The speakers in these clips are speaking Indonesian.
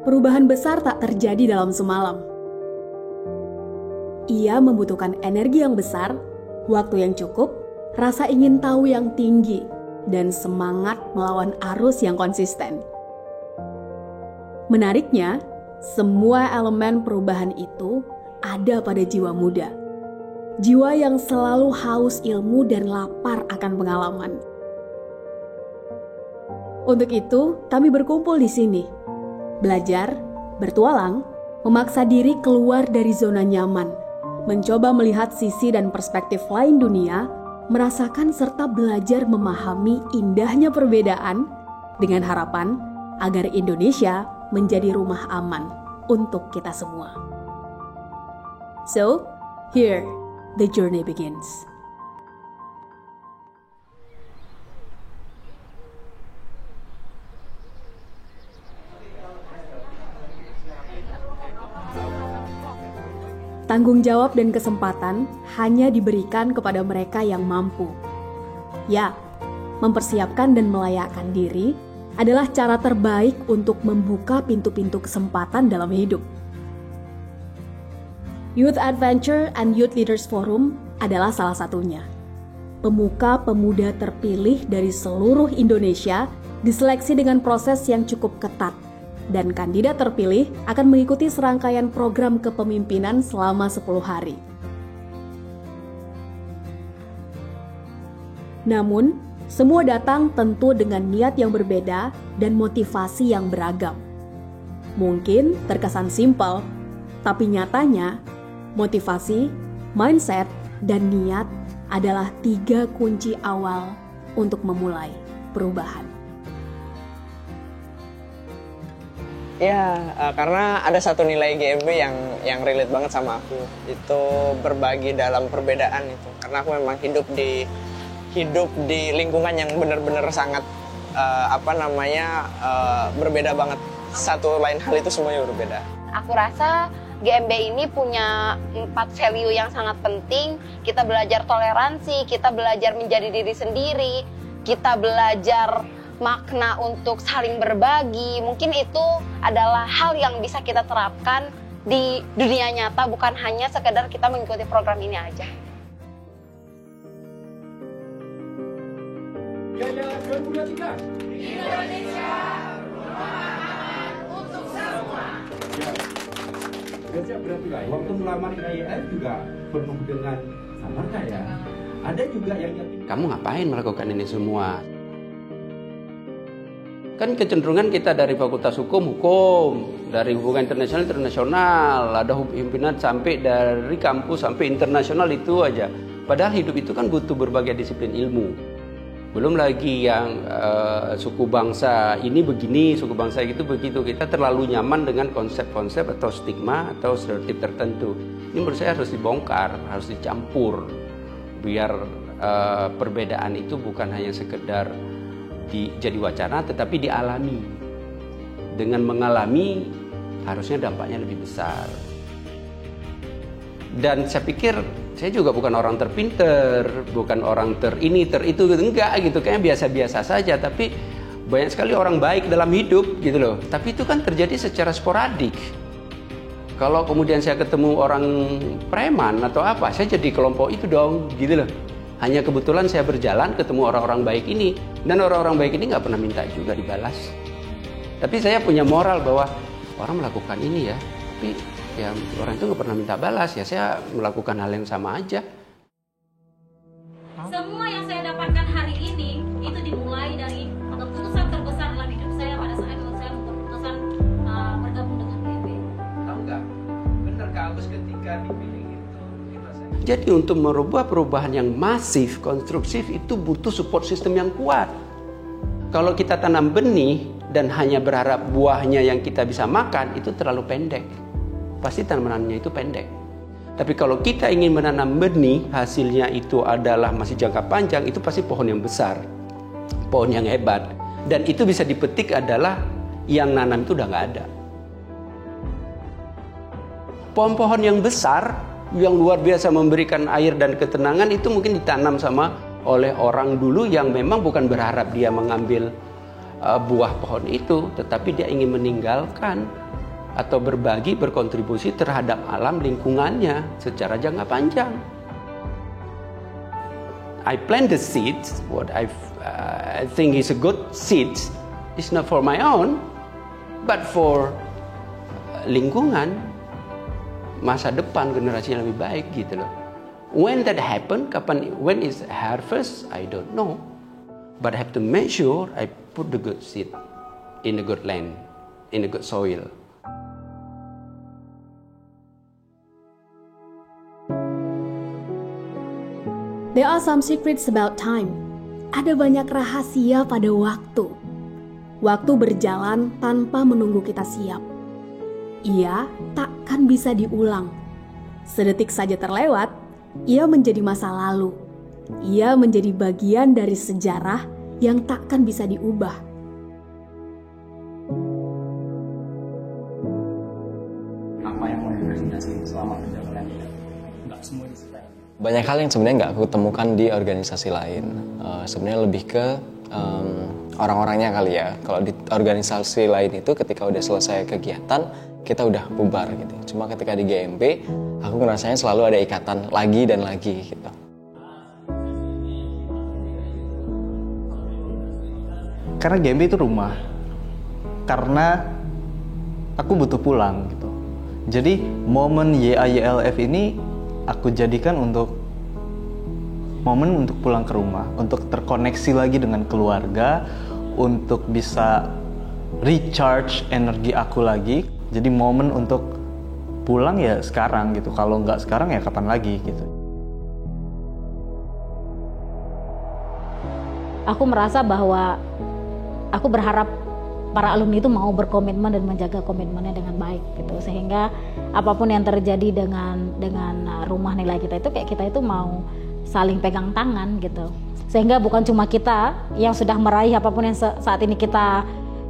perubahan besar tak terjadi dalam semalam. Ia membutuhkan energi yang besar, waktu yang cukup, rasa ingin tahu yang tinggi, dan semangat melawan arus yang konsisten. Menariknya, semua elemen perubahan itu ada pada jiwa muda. Jiwa yang selalu haus ilmu dan lapar akan pengalaman. Untuk itu, kami berkumpul di sini. Belajar, bertualang, memaksa diri keluar dari zona nyaman, mencoba melihat sisi dan perspektif lain dunia, merasakan serta belajar memahami indahnya perbedaan dengan harapan agar Indonesia menjadi rumah aman untuk kita semua. So, here the journey begins. Tanggung jawab dan kesempatan hanya diberikan kepada mereka yang mampu. Ya, mempersiapkan dan melayakkan diri adalah cara terbaik untuk membuka pintu-pintu kesempatan dalam hidup. Youth Adventure and Youth Leaders Forum adalah salah satunya. Pemuka-pemuda terpilih dari seluruh Indonesia diseleksi dengan proses yang cukup ketat, dan kandidat terpilih akan mengikuti serangkaian program kepemimpinan selama 10 hari. Namun, semua datang tentu dengan niat yang berbeda dan motivasi yang beragam. Mungkin terkesan simpel, tapi nyatanya motivasi, mindset, dan niat adalah 3 kunci awal untuk memulai perubahan. Ya, karena ada satu nilai GMB yang relate banget sama aku. Itu berbagi dalam perbedaan itu. Karena aku memang hidup di lingkungan yang benar-benar sangat berbeda banget. Satu lain hal itu semuanya berbeda. Aku rasa GMB ini punya 4 value yang sangat penting. Kita belajar toleransi, kita belajar menjadi diri sendiri, kita belajar makna untuk saling berbagi. Mungkin itu adalah hal yang bisa kita terapkan di dunia nyata, bukan hanya sekedar kita mengikuti program ini aja. Jaya 2023 Indonesia, rumah aman untuk semua. Ya. Biasanya berarti lah, waktu melamar IAIN juga penuh dengan samarga ya. Ada juga yang kamu ngapain melakukan ini semua? Kan kecenderungan kita dari Fakultas Hukum, dari hubungan internasional, ada himpunan sampai dari kampus sampai internasional itu aja. Padahal hidup itu kan butuh berbagai disiplin ilmu. Belum lagi yang suku bangsa ini begini, suku bangsa itu begitu. Kita terlalu nyaman dengan konsep-konsep atau stigma atau stereotip tertentu. Ini menurut saya harus dibongkar, harus dicampur. Biar perbedaan itu bukan hanya sekedar jadi wacana, tetapi dialami. Dengan mengalami, harusnya dampaknya lebih besar. Dan saya pikir, saya juga bukan orang terpinter, bukan orang itu, enggak gitu, kayaknya biasa-biasa saja. Tapi banyak sekali orang baik dalam hidup gitu loh. Tapi itu kan terjadi secara sporadik. Kalau kemudian saya ketemu orang preman atau apa, saya jadi kelompok itu dong, gitu loh. Hanya kebetulan saya berjalan ketemu orang-orang baik ini, dan orang-orang baik ini nggak pernah minta juga dibalas. Tapi saya punya moral bahwa orang melakukan ini ya, tapi ya orang itu nggak pernah minta balas, ya saya melakukan hal yang sama aja. Semua yang saya dapatkan hari ini itu dimulai dari keputusan terbesar dalam hidup saya pada saat saya memutuskan bergabung dengan GMB. Tahu nggak? Bener Kak Agus ketika dipilih. Jadi untuk merubah perubahan yang masif, konstruksif itu butuh support system yang kuat. Kalau kita tanam benih dan hanya berharap buahnya yang kita bisa makan, itu terlalu pendek. Pasti tanamannya itu pendek. Tapi kalau kita ingin menanam benih, hasilnya itu adalah masih jangka panjang, itu pasti pohon yang besar. Pohon yang hebat. Dan itu bisa dipetik adalah yang nanam itu udah nggak ada. Pohon-pohon yang besar, yang luar biasa memberikan air dan ketenangan itu mungkin ditanam oleh orang dulu yang memang bukan berharap dia mengambil buah pohon itu, tetapi dia ingin meninggalkan atau berbagi, berkontribusi terhadap alam lingkungannya secara jangka panjang. I plant the seeds, what I think is a good seeds, is not for my own, but for lingkungan, masa depan generasi yang lebih baik gitu loh. When that happen, when is harvest, I don't know, but I have to make sure I put the good seed in the good land, in the good soil. There are some secrets about time. Ada banyak rahasia pada waktu. Waktu berjalan tanpa menunggu kita siap. Ia takkan bisa diulang. Sedetik saja terlewat, ia menjadi masa lalu. Ia menjadi bagian dari sejarah yang takkan bisa diubah. Apa yang mau diimajinasi selama perjalanan ini? Nggak semua disukai. Banyak hal yang sebenarnya nggak aku temukan di organisasi lain. Sebenarnya lebih ke orang-orangnya kali ya. Kalau di organisasi lain itu ketika udah selesai kegiatan, kita udah bubar gitu. Cuma ketika di GMB, aku ngerasanya selalu ada ikatan lagi dan lagi gitu. Karena GMB itu rumah. Karena aku butuh pulang gitu. Jadi momen YAYLF ini aku jadikan untuk momen untuk pulang ke rumah, untuk terkoneksi lagi dengan keluarga, untuk bisa recharge energi aku lagi. Jadi momen untuk pulang ya sekarang gitu. Kalau nggak sekarang ya kapan lagi gitu. Aku merasa bahwa aku berharap para alumni itu mau berkomitmen dan menjaga komitmennya dengan baik gitu, sehingga apapun yang terjadi dengan rumah nilai kita itu kayak kita itu mau saling pegang tangan gitu, sehingga bukan cuma kita yang sudah meraih apapun yang saat ini kita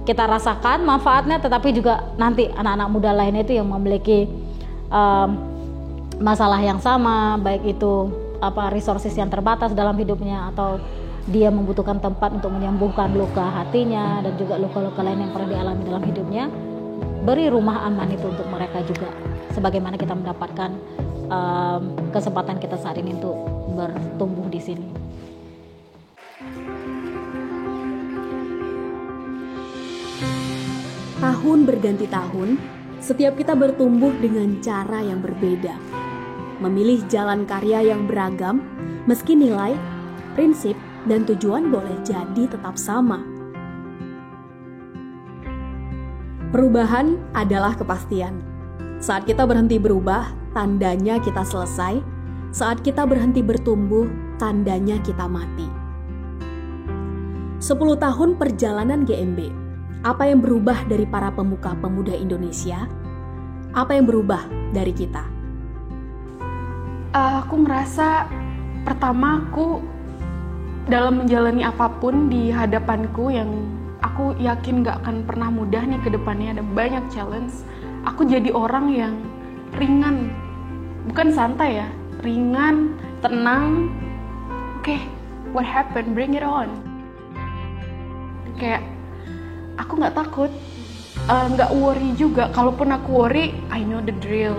rasakan manfaatnya, tetapi juga nanti anak-anak muda lainnya itu yang memiliki masalah yang sama, baik itu resources yang terbatas dalam hidupnya atau dia membutuhkan tempat untuk menyembuhkan luka hatinya dan juga luka-luka lain yang pernah dialami dalam hidupnya. Beri rumah aman itu untuk mereka juga, sebagaimana kita mendapatkan kesempatan kita saat ini untuk bertumbuh di sini. Tahun berganti tahun, setiap kita bertumbuh dengan cara yang berbeda. Memilih jalan karya yang beragam, meski nilai, prinsip, dan tujuan boleh jadi tetap sama. Perubahan adalah kepastian. Saat kita berhenti berubah, tandanya kita selesai. Saat kita berhenti bertumbuh, tandanya kita mati. 10 tahun perjalanan GMB. Apa yang berubah dari para pemuka-pemuda Indonesia? Apa yang berubah dari kita? Aku merasa pertama aku dalam menjalani apapun di hadapanku yang aku yakin gak akan pernah mudah nih ke depannya, ada banyak challenge. Aku jadi orang yang ringan, bukan santai ya, ringan, tenang. Oke, what happened? Bring it on. Kayak aku gak takut, gak worry juga. Kalaupun aku worry, I know the drill.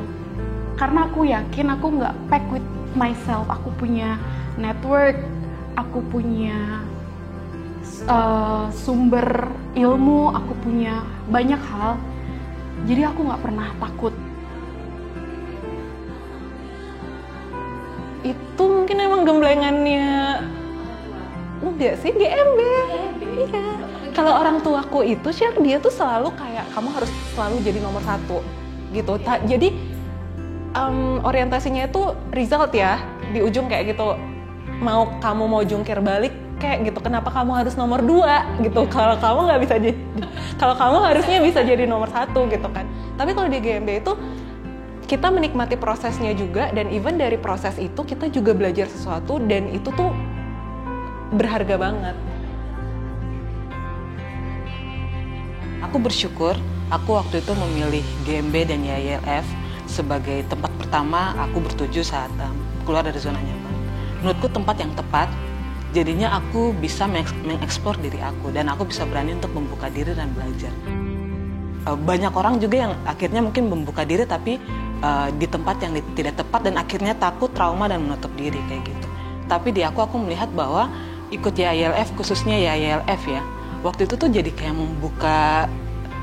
Karena aku yakin aku gak pack with myself. Aku punya network, aku punya sumber ilmu, aku punya banyak hal. Jadi aku gak pernah takut. Itu mungkin emang gemblengannya enggak sih, GMB. Iya. Kalau orang tuaku itu share, dia tuh selalu kayak kamu harus selalu jadi nomor 1 gitu. Jadi orientasinya itu result ya, di ujung kayak gitu. Kamu mau jungkir balik kayak gitu, kenapa kamu harus nomor 2 gitu, kalau kamu nggak bisa jadi, kalau kamu harusnya bisa jadi nomor 1 gitu kan. Tapi kalau di GMB itu kita menikmati prosesnya juga, dan even dari proses itu kita juga belajar sesuatu, dan itu tuh berharga banget. Aku bersyukur aku waktu itu memilih GMB dan YAYLF sebagai tempat pertama aku bertuju saat keluar dari zona nyaman. Menurutku tempat yang tepat, jadinya aku bisa mengeksplor diri aku, dan aku bisa berani untuk membuka diri dan belajar. banyak orang juga yang akhirnya mungkin membuka diri tapi di tempat yang tidak tepat dan akhirnya takut, trauma dan menutup diri kayak gitu. Tapi di aku melihat bahwa ikut YILF, khususnya YILF ya, waktu itu tuh jadi kayak membuka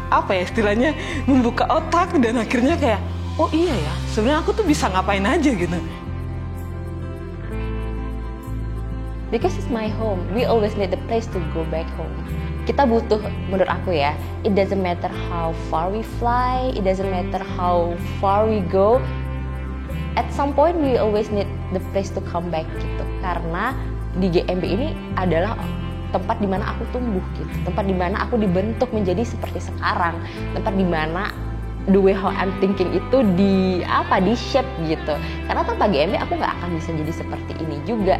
apa ya istilahnya, membuka otak dan akhirnya kayak oh iya ya, sebenarnya aku tuh bisa ngapain aja gitu. Because it's my home, we always need a place to go back home. Kita butuh, menurut aku ya, it doesn't matter how far we fly, it doesn't matter how far we go. At some point we always need the place to come back gitu. Karena di GMB ini adalah tempat di mana aku tumbuh gitu, tempat di mana aku dibentuk menjadi seperti sekarang, tempat di mana the way how I'm thinking itu di shape gitu. Karena tanpa GMB aku nggak akan bisa jadi seperti ini juga.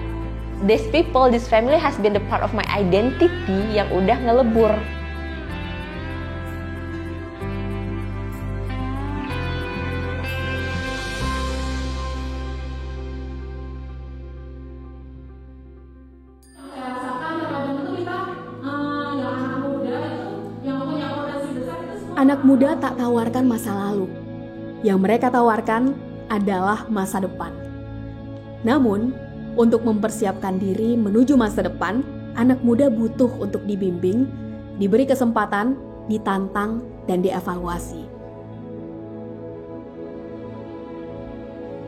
These people, this family has been the part of my identity yang udah ngelebur. Anak muda tak tawarkan masa lalu. Yang mereka tawarkan adalah masa depan. Namun, untuk mempersiapkan diri menuju masa depan, anak muda butuh untuk dibimbing, diberi kesempatan, ditantang, dan dievaluasi.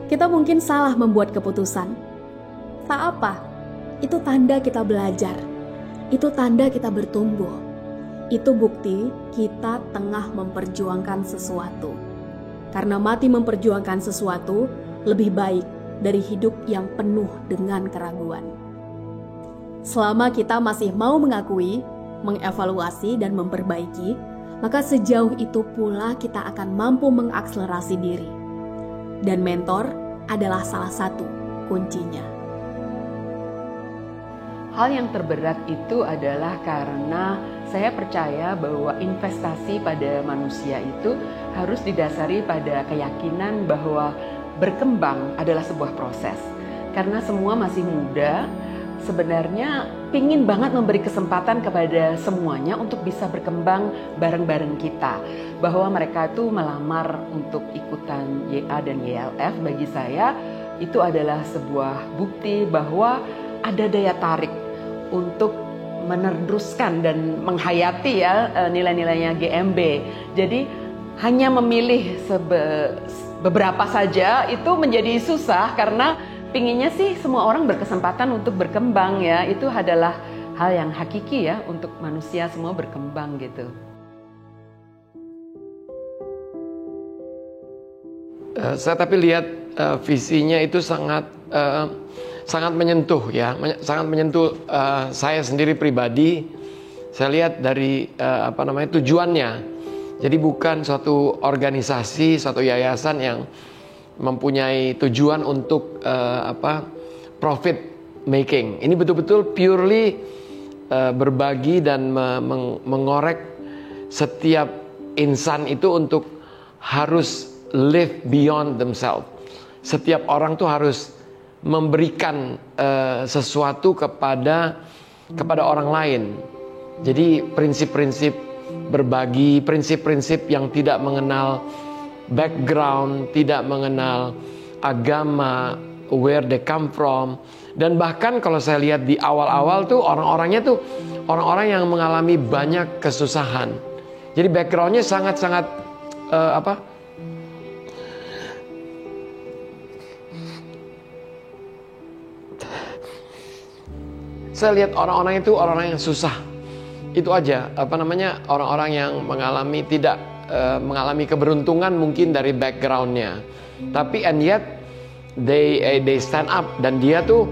Kita mungkin salah membuat keputusan. Tak apa, itu tanda kita belajar. Itu tanda kita bertumbuh. Itu bukti kita tengah memperjuangkan sesuatu. Karena mati memperjuangkan sesuatu lebih baik dari hidup yang penuh dengan keraguan. Selama kita masih mau mengakui, mengevaluasi, dan memperbaiki, maka sejauh itu pula kita akan mampu mengakselerasi diri. Dan mentor adalah salah satu kuncinya. Hal yang terberat itu adalah karena saya percaya bahwa investasi pada manusia itu harus didasari pada keyakinan bahwa berkembang adalah sebuah proses. Karena semua masih muda, sebenarnya pingin banget memberi kesempatan kepada semuanya untuk bisa berkembang bareng-bareng kita. Bahwa mereka itu melamar untuk ikutan YA dan YLF bagi saya itu adalah sebuah bukti bahwa ada daya tarik untuk meneruskan dan menghayati ya nilai-nilainya GMB. Jadi hanya memilih beberapa saja itu menjadi susah karena pinginnya sih semua orang berkesempatan untuk berkembang ya. Itu adalah hal yang hakiki ya untuk manusia semua berkembang gitu. Saya tapi lihat visinya itu sangat menyentuh ya, sangat menyentuh saya sendiri pribadi. Saya lihat dari tujuannya. Jadi bukan suatu organisasi, suatu yayasan yang mempunyai tujuan untuk profit making. Ini betul-betul purely berbagi dan mengorek setiap insan itu untuk harus live beyond themselves. Setiap orang tuh harus memberikan sesuatu kepada orang lain. Jadi prinsip-prinsip berbagi, prinsip-prinsip yang tidak mengenal background, tidak mengenal agama, where they come from. Dan bahkan kalau saya lihat di awal-awal tuh orang-orangnya tuh orang-orang yang mengalami banyak kesusahan. Jadi backgroundnya sangat-sangat saya lihat orang-orang itu orang-orang yang susah. Itu aja, orang-orang yang tidak mengalami keberuntungan mungkin dari backgroundnya. Tapi and yet they stand up dan dia tuh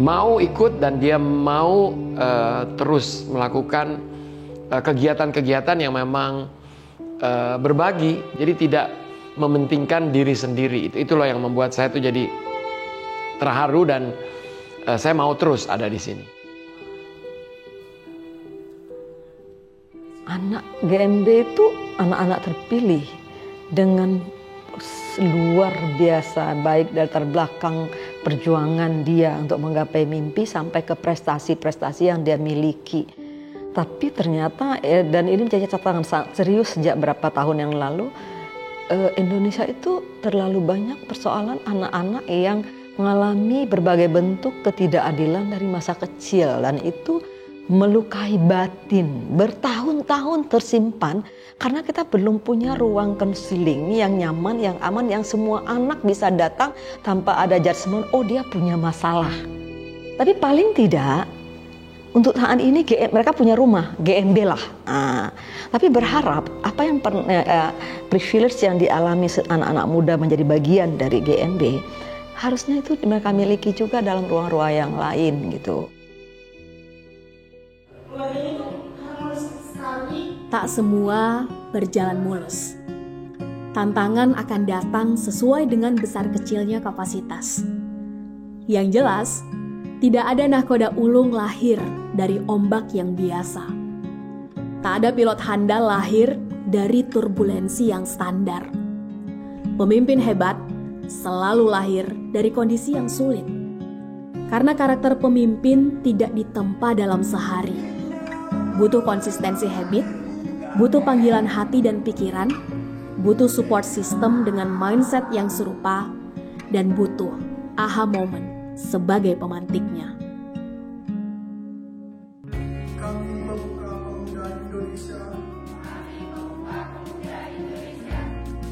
mau ikut dan dia mau terus melakukan kegiatan-kegiatan yang memang berbagi. Jadi tidak mementingkan diri sendiri. Itulah yang membuat saya tuh jadi terharu dan saya mau terus ada di sini. Anak GMB itu anak-anak terpilih dengan luar biasa, baik dari latar belakang perjuangan dia untuk menggapai mimpi sampai ke prestasi-prestasi yang dia miliki. Tapi ternyata, dan ini menjadi catatan sangat serius sejak berapa tahun yang lalu, Indonesia itu terlalu banyak persoalan anak-anak yang mengalami berbagai bentuk ketidakadilan dari masa kecil, dan itu melukai batin, bertahun-tahun tersimpan karena kita belum punya ruang konseling yang nyaman, yang aman, yang semua anak bisa datang tanpa ada judgement, oh dia punya masalah. Tapi paling tidak untuk saat ini mereka punya rumah, GMB lah. Tapi berharap apa yang privilege yang dialami anak-anak muda menjadi bagian dari GMB, harusnya itu mereka miliki juga dalam ruang-ruang yang lain gitu. Tak semua berjalan mulus. Tantangan akan datang sesuai dengan besar kecilnya kapasitas. Yang jelas, tidak ada nahkoda ulung lahir dari ombak yang biasa. Tak ada pilot handal lahir dari turbulensi yang standar. Pemimpin hebat selalu lahir dari kondisi yang sulit. Karena karakter pemimpin tidak ditempa dalam sehari. Butuh konsistensi habit, butuh panggilan hati dan pikiran, butuh support system dengan mindset yang serupa, dan butuh aha moment sebagai pemantiknya.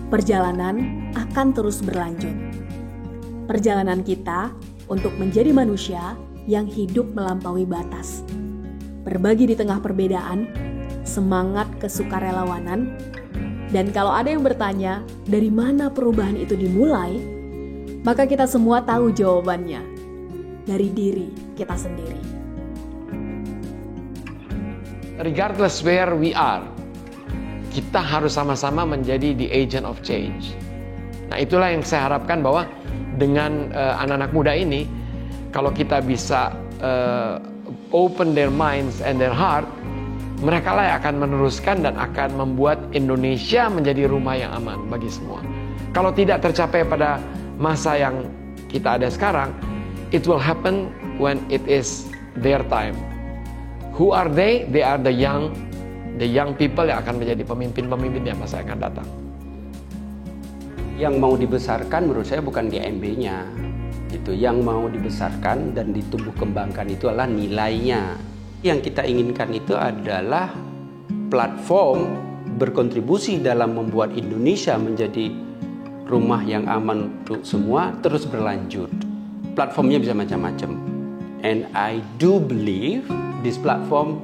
Perjalanan akan terus berlanjut. Perjalanan kita untuk menjadi manusia yang hidup melampaui batas. Berbagi di tengah perbedaan, semangat kesukarelawanan, dan kalau ada yang bertanya dari mana perubahan itu dimulai, maka kita semua tahu jawabannya, dari diri kita sendiri. Regardless where we are, kita harus sama-sama menjadi the agent of change. Nah, itulah yang saya harapkan bahwa dengan anak-anak muda ini, kalau kita bisa open their minds and their heart, mereka lah yang akan meneruskan dan akan membuat Indonesia menjadi rumah yang aman bagi semua. Kalau tidak tercapai pada masa yang kita ada sekarang, it will happen when it is their time. Who are they? They are the young people yang akan menjadi pemimpin-pemimpin yang masa akan datang. Yang mau dibesarkan menurut saya bukan GMB-nya. Itu yang mau dibesarkan dan ditumbuh kembangkan itu adalah nilainya. Yang kita inginkan itu adalah platform berkontribusi dalam membuat Indonesia menjadi rumah yang aman untuk semua terus berlanjut. Platformnya bisa macam-macam. And I do believe this platform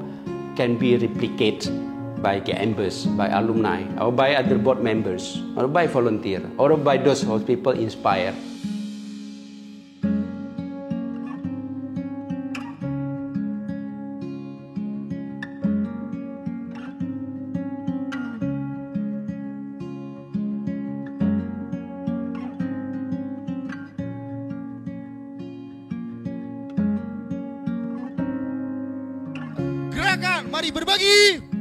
can be replicated by GMBers, by alumni, or by other board members, or by volunteer, or by those who people inspire. Gerakan, mari berbagi.